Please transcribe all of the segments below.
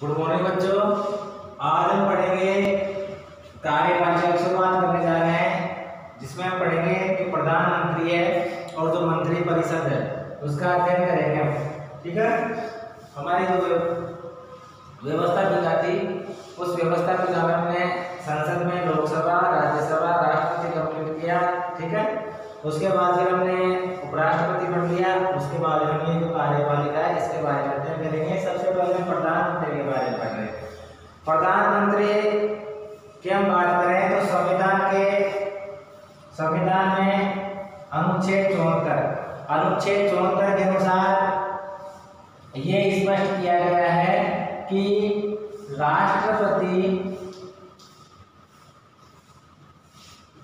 Good morning बच्चों। आज हम पढ़ेंगे कार्यपालिका की शुरुआत करने जा रहे हैं, जिसमें हम पढ़ेंगे कि प्रधानमंत्री है और जो मंत्री परिषद है उसका अध्ययन करेंगे हम। ठीक है। हमारी जो व्यवस्था पिका थी उस व्यवस्था पिका में हमने संसद में लोकसभा, राज्यसभा, राष्ट्रपति कंप्लीट किया। ठीक है। उसके बाद फिर हमने उपराष्ट्रपति पढ़ लिया। उसके बाद हम ये जो कार्यपालिका है इसके बारे में अध्ययन करेंगे। सबसे पहले हम प्रधानमंत्री के बारे में पढ़ रहे हैं। प्रधानमंत्री की हम बात करें तो संविधान में अनुच्छेद 74 के अनुसार ये स्पष्ट किया गया है कि राष्ट्रपति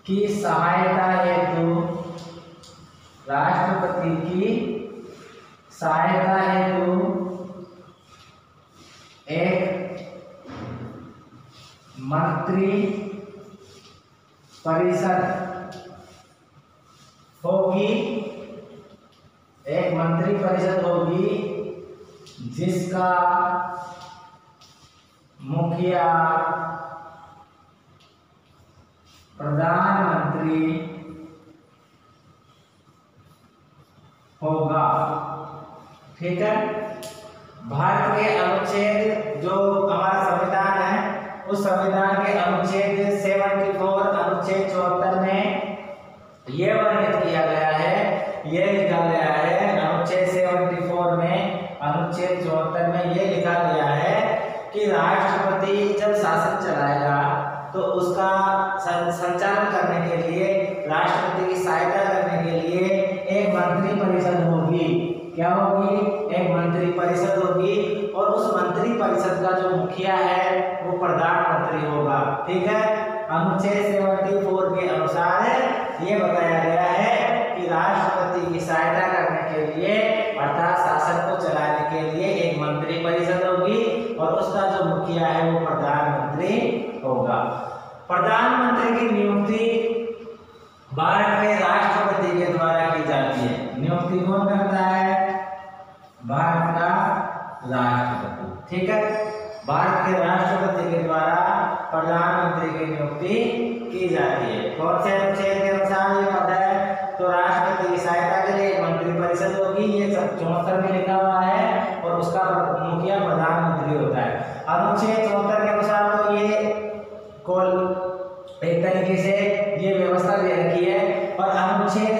की सहायता हेतु एक मंत्री परिषद होगी, जिसका मुखिया प्रधानमंत्री होगा। ठीक है। भारत के अनुच्छेद जो हमारा संविधान है उस संविधान के अनुच्छेद 74 अनुच्छेद 74 में यह वर्णित किया गया है, यह लिखा गया है अनुच्छेद 74 में, अनुच्छेद 74 में यह लिखा गया है कि राष्ट्रपति जब शासन चलाएगा तो उसका संचालन करने के लिए, राष्ट्रपति की सहायता करने के लिए एक मंत्री परिषद होगी। क्या होगी? एक मंत्री परिषद होगी और उस मंत्री परिषद का जो मुखिया है वो प्रधानमंत्री होगा। ठीक है। अनुच्छेद 74 के अनुसार ये बताया गया है कि राष्ट्रपति की सहायता करने के लिए अर्थात शासन को चलाने के लिए एक मंत्री परिषद होगी और उसका जो मुखिया है वो प्रधानमंत्री होगा। प्रधानमंत्री की नियुक्ति भारत के राष्ट्रपति के द्वारा की जाती है। नियुक्ति कौन करता है? भारत का राष्ट्रपति। ठीक है। भारत के राष्ट्रपति के द्वारा प्रधानमंत्री की नियुक्ति की जाती है। कौन से अनुच्छेद के अनुसार ये पद है? तो राष्ट्रपति की सहायता के लिए मंत्री परिषद होगी, ये 74 में लिखा हुआ है और उसका मुखिया प्रधानमंत्री होता है। अनुच्छेद 74 के अनुसार तो ये एक तरीके से ये व्यवस्था दे रखी है। और अनुच्छेद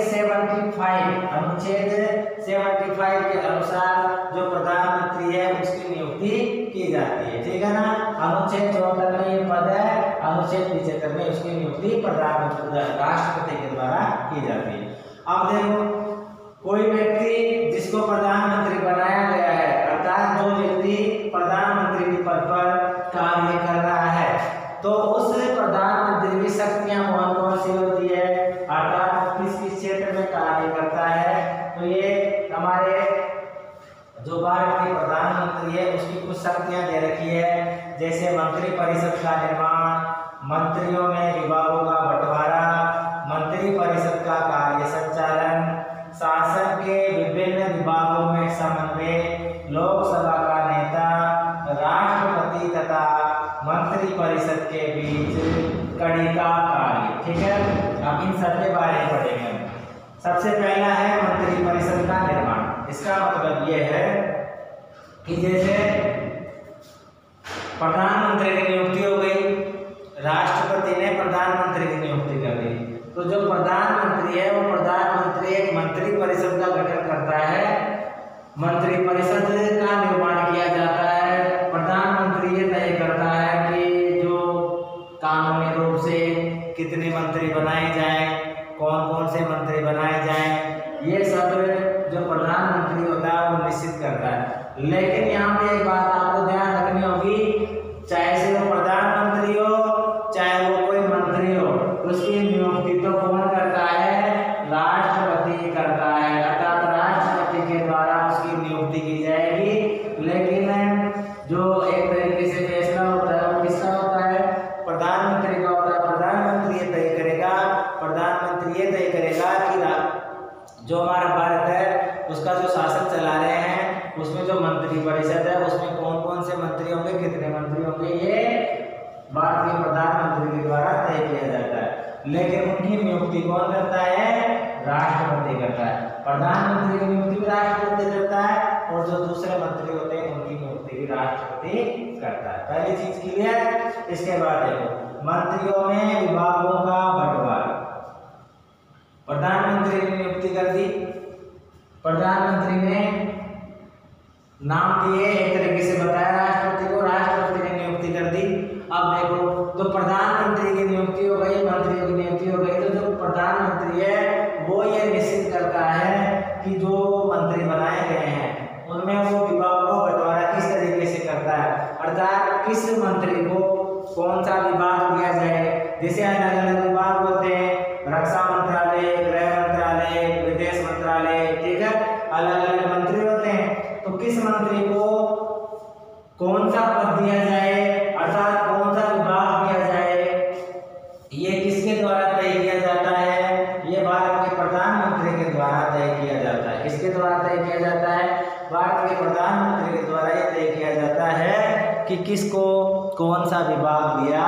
75 के अनुसार जो प्रधानमंत्री है उसकी नियुक्ति की जाती है। ठीक है ना। अनुच्छेद 74 में ये पद है, अनुच्छेद 75 में उसकी नियुक्ति प्रधानमंत्री राष्ट्रपति के द्वारा की जाती है। अब देखो, कोई व्यक्ति जिसको प्रधानमंत्री बनाया गया है, अर्थात जो व्यक्ति प्रधानमंत्री के पद पर कार्य कर रहा है, तो उस प्रधानमंत्री की शक्तियां कौन सी होती है, अर्थात किस क्षेत्र में कार्य करता है। तो ये हमारे जो भारत के प्रधानमंत्री है उसकी कुछ शक्तियां दे रखी है, जैसे मंत्री परिषद का निर्माण, मंत्रियों में विभागों का बंटवारा, मंत्री परिषद का कार्य संचालन, शासन के विभिन्न विभागों में समन्वय, लोकसभा का नेता, राष्ट्रपति तथा मंत्री परिषद के बीच कड़ी का कार्य। ठीक है। अब इन सब के बारे में पढ़ेंगे। सबसे पहला है मंत्री परिषद का निर्माण। इसका मतलब यह है कि जैसे प्रधानमंत्री की नियुक्ति हो गई, राष्ट्रपति ने प्रधानमंत्री की नियुक्ति कर दी, तो जो प्रधानमंत्री है वो प्रधानमंत्री एक मंत्री परिषद का गठन करता है, मंत्री परिषद का निर्माण किया जाता है। प्रधानमंत्री ये तय करता है कि जो कानूनी रूप से कितने मंत्री बनाए जाएं, कौन कौन से मंत्री बनाए जाएं, ये सब जो प्रधानमंत्री होता है वो निश्चित करता है। लेकिन यहाँ पे एक बात आपको ध्यान रखनी होगी, चाहे से वो प्रधानमंत्री हो चाहे वो कोई मंत्री हो, उसकी नियुक्ति तो कौन करता है? राष्ट्रपति करता है। अर्थात राष्ट्रपति के द्वारा उसकी नियुक्ति की जाएगी। लेकिन जो एक तरीके से फैसला होता है वो किसका होता है? प्रधानमंत्री का होता है। प्रधानमंत्री ये तय करेगा कि जो हमारा भारत है उसका जो शासन चला रहे हैं उसमें जो जो मंत्रिपरिषद है उसमें कौन कौन से मंत्री होंगे, कितने मंत्री होंगे, ये भारत के प्रधानमंत्री के द्वारा तय किया जाता है। लेकिन उनकी नियुक्ति कौन करता है, राष्ट्रपति करता है। प्रधानमंत्री की नियुक्ति भी राष्ट्रपति करता है और जो दूसरे मंत्री होते हैं उनकी नियुक्ति भी राष्ट्रपति करता है। पहली चीज क्लियर। इसके बाद देखो मंत्रियों में विभागों का बंटवारा। प्रधानमंत्री की नियुक्ति कर दी, प्रधानमंत्री ने नाम दिए, एक तरीके से बताया राष्ट्रपति को, राष्ट्रपति ने नियुक्ति कर दी। अब देखो तो प्रधानमंत्री की नियुक्ति हो गई, मंत्रियों की नियुक्ति हो गई, तो जो प्रधानमंत्री है वो ये निश्चित करता है कि जो मंत्री बनाए गए हैं उनमें वो विभागों का बंटवारा किस तरीके से करता है, अर्थात किस मंत्री को कौन सा विभाग दिया जाए। जैसे अलग अलग विभाग होते हैं, रक्षा मंत्रालय, गृह मंत्रालय, विदेश मंत्रालय, ठीक है, अलग अलग मंत्री होते हैं। तो किस मंत्री को कौन सा पद दिया जाए, अर्थात कौन सा विभाग दिया जाए, ये किसके द्वारा तय किया जाता है, ये भारत के प्रधानमंत्री के द्वारा तय किया जाता है। किसके द्वारा तय किया जाता है, भारत के प्रधानमंत्री के द्वारा ये तय किया जाता है कि किसको कौन सा विभाग दिया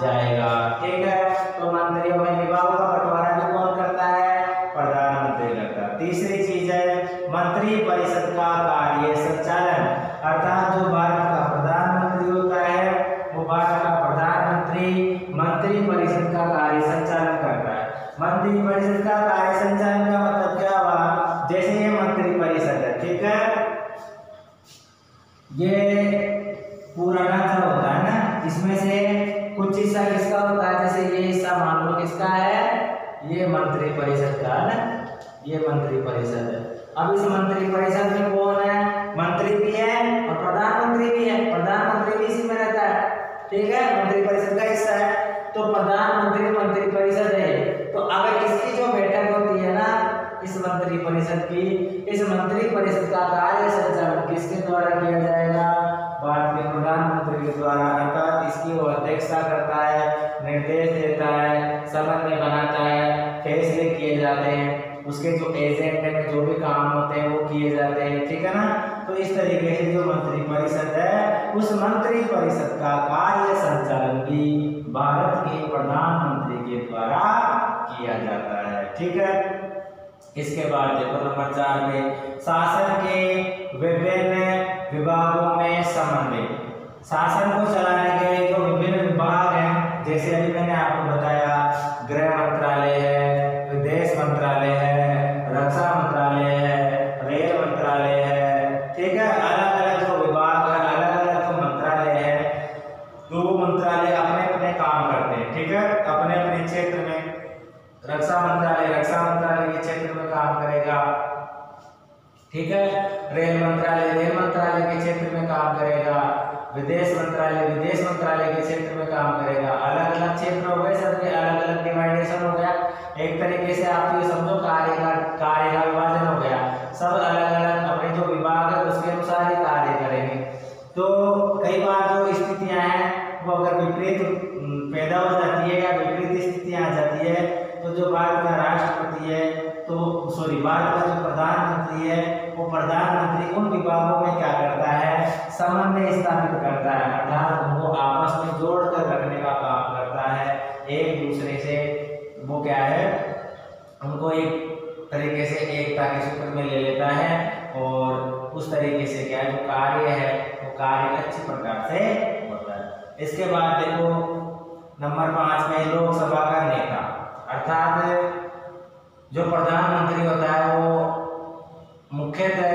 जाएगा, ठीक है। तो मंत्रियों में विभागों का बंटवारा भी कौन करता है, प्रधानमंत्री करता है। तीसरी चीज है मंत्री परिषद का कार्य संचालन, अर्थात जो भारत का प्रधानमंत्री होता है वो भारत का प्रधानमंत्री मंत्री परिषद का कार्य संचालन करता है। मंत्री परिषद का कार्य संचालन का मतलब क्या हुआ, जैसे ये मंत्री परिषद है, ठीक है, ये पुराना सा होता है ना, इसमें से कुछ हिस्सा किसका होता है, जैसे ये हिस्सा मान लो किसका है, ये मंत्री परिषद का है ना, ये मंत्री परिषद है। अब इस मंत्री परिषद में कौन है, मंत्री भी है और प्रधानमंत्री भी है, प्रधानमंत्री भी इसी में रहता है, ठीक है, मंत्री परिषद का हिस्सा है। तो प्रधानमंत्री मंत्री परिषद है, तो अगर इसकी जो बैठक होती है ना इस मंत्री परिषद की, इस मंत्री परिषद का कार्य संचालन किसके द्वारा किया जाएगा, भारत के प्रधानमंत्री के द्वारा, अर्थात इसकी वो अध्यक्षता करता है, निर्देश देता है, समन्वय बनाता है, फैसले किए जाते हैं, उसके जो एजेंडे में जो भी काम होते हैं वो किए जाते हैं, ठीक है ना। तो इस तरीके से जो मंत्री परिषद है उस मंत्री परिषद का कार्य संचालन भी भारत के प्रधानमंत्री के द्वारा किया जाता है, ठीक है। इसके बाद देखो नंबर 4 में शासन के विभिन्न विभागों में समन्वय। शासन को चलाने के जो विभिन्न विभाग हैं, जैसे अभी मैंने आपको बताया, गृह मंत्रालय है, विदेश मंत्रालय है, रक्षा मंत्रालय है, रेल मंत्रालय है, ठीक है, अलग अलग जो विभाग है, अलग अलग जो मंत्रालय है, तो वो मंत्रालय अपने अपने काम करते हैं, ठीक है, अपने अपने क्षेत्र में। रक्षा मंत्रालय के क्षेत्र में काम करेगा, ठीक है, रेल मंत्रालय के क्षेत्र में काम करेगा, विदेश मंत्रालय के क्षेत्र में काम करेगा। अलग अलग क्षेत्र हो गए, सबके अलग अलग डिवाइडेशन हो गया। एक तरीके से आप ये समझो कार्य का विभाजन हो गया, सब अलग अलग अपने जो विभाग है उसके अनुसार ही कार्य करेंगे। तो कई बार जो स्थितियां हैं वो अगर विपरीत पैदा हो जाती है या विपरीत स्थितियां आ जाती है, तो जो भारत का राष्ट्रपति है, तो भारत का जो प्रधानमंत्री है वो प्रधानमंत्री उन विभागों में क्या करता है, समन्वय स्थापित करता है, अर्थात उनको आपस में जोड़कर रखने का काम करता है। एक दूसरे से वो क्या है, उनको एक तरीके से एकता के सूत्र में ले लेता है और उस तरीके से क्या है जो कार्य है वो कार्य अच्छी प्रकार से होता है। इसके बाद देखो नंबर 5 में लोकसभा का नेता, अर्थात जो प्रधानमंत्री होता है वो मुख्यतः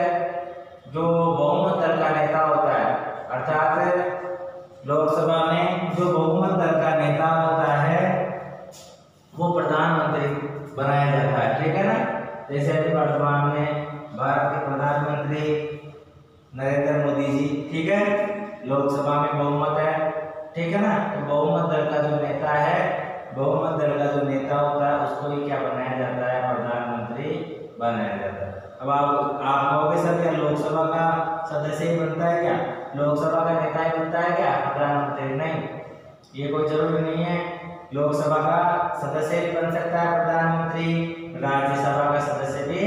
जो बहुमत दल का नेता होता है, अर्थात लोकसभा में जो बहुमत दल का नेता होता है वो प्रधानमंत्री बनाया जाता है, ठीक है ना। जैसे अभी वर्तमान में भारत के प्रधानमंत्री नरेंद्र मोदी जी, ठीक है, लोकसभा में बहुमत है, ठीक है ना। तो बहुमत दल का जो नेता है, बहुमत दल का जो नेता होता है उसको ही क्या बनाया जाता है, प्रधानमंत्री बनाया जाता है। अब आप कहोगे सर क्या लोकसभा का सदस्य ही बनता है क्या, लोकसभा का नेता ही बनता है क्या प्रधानमंत्री? नहीं, ये कोई जरूरी नहीं है। लोकसभा का सदस्य भी बन सकता है प्रधानमंत्री, राज्यसभा का सदस्य भी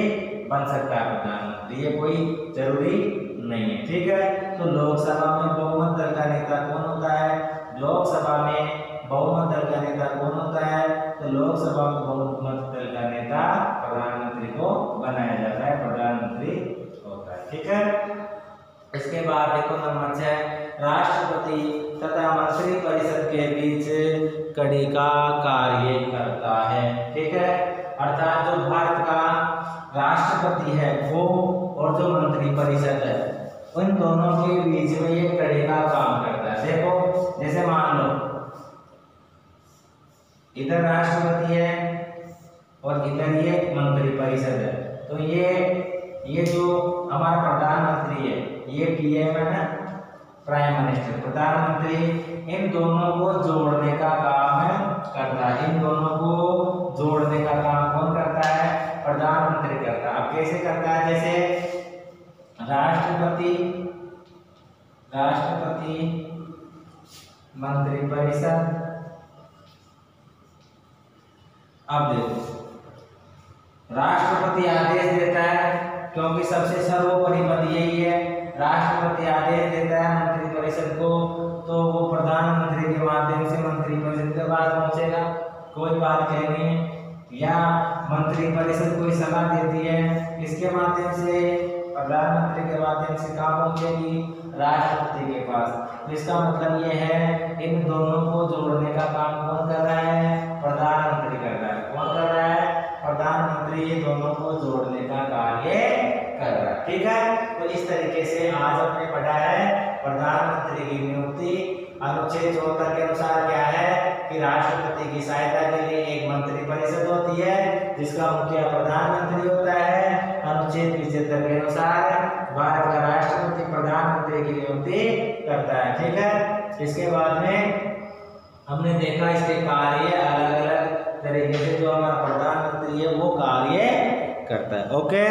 बन सकता है प्रधानमंत्री, ये कोई जरूरी नहीं है। ठीक है, तो लोकसभा में बहुमत दल का नेता कौन होता है? लोकसभा में बहुमत दल का नेता कौन होता है? तो लोकसभा में बहुमत दल का नेता प्रधानमंत्री को बनाया जाता है, प्रधानमंत्री होता है। ठीक है, इसके बाद देखो नंबर 6, राष्ट्रपति तथा मंत्री परिषद के बीच कड़ी का कार्य करता है। ठीक है, अर्थात जो भारत का राष्ट्रपति है वो और जो मंत्री परिषद है उन दोनों के बीच में ये कड़ी का काम करता है। देखो जैसे मान लो इधर राष्ट्रपति है और इधर ये मंत्री परिषद है, तो ये जो हमारा प्रधानमंत्री है ये पीएम है ना, प्राइम मिनिस्टर, प्रधानमंत्री, इन दोनों को जोड़ने का काम करता है। इन दोनों को जोड़ने का काम कौन करता है? प्रधानमंत्री करता है। अब कैसे करता है? जैसे राष्ट्रपति मंत्री परिषद, अब देखो राष्ट्रपति आदेश देता है, क्योंकि सबसे सर्वोपरि पद यही है, राष्ट्रपति आदेश देता है मंत्री परिषद को, तो वो प्रधानमंत्री के माध्यम से मंत्री परिषद के पास पहुंचेगा, कोई बात कहनी है, या मंत्री परिषद कोई सलाह देती है इसके माध्यम से, प्रधानमंत्री के माध्यम से कहाँ पहुंचेगी? राष्ट्रपति के पास। तो इसका मतलब ये है इन दोनों को जोड़ने का काम कौन कर रहा है? प्रधानमंत्री कर रहा है। कौन कर रहा है? प्रधानमंत्री ये दोनों को जोड़ने का कार्य कर रहा है। ठीक है, तो इस तरीके से आज हमने पढ़ा है प्रधानमंत्री की नियुक्ति। अनुच्छेद 74 के अनुसार क्या है कि राष्ट्रपति की सहायता के लिए एक मंत्री परिषद होती है जिसका मुखिया प्रधानमंत्री होता है। अनुच्छेद 75 के अनुसार भारत का राष्ट्रपति प्रधानमंत्री की नियुक्ति करता है। ठीक है, इसके बाद में हमने देखा इसके कार्य अलग अलग तरीके से जो हमारा प्रधानमंत्री है वो कार्य करता है। ओके।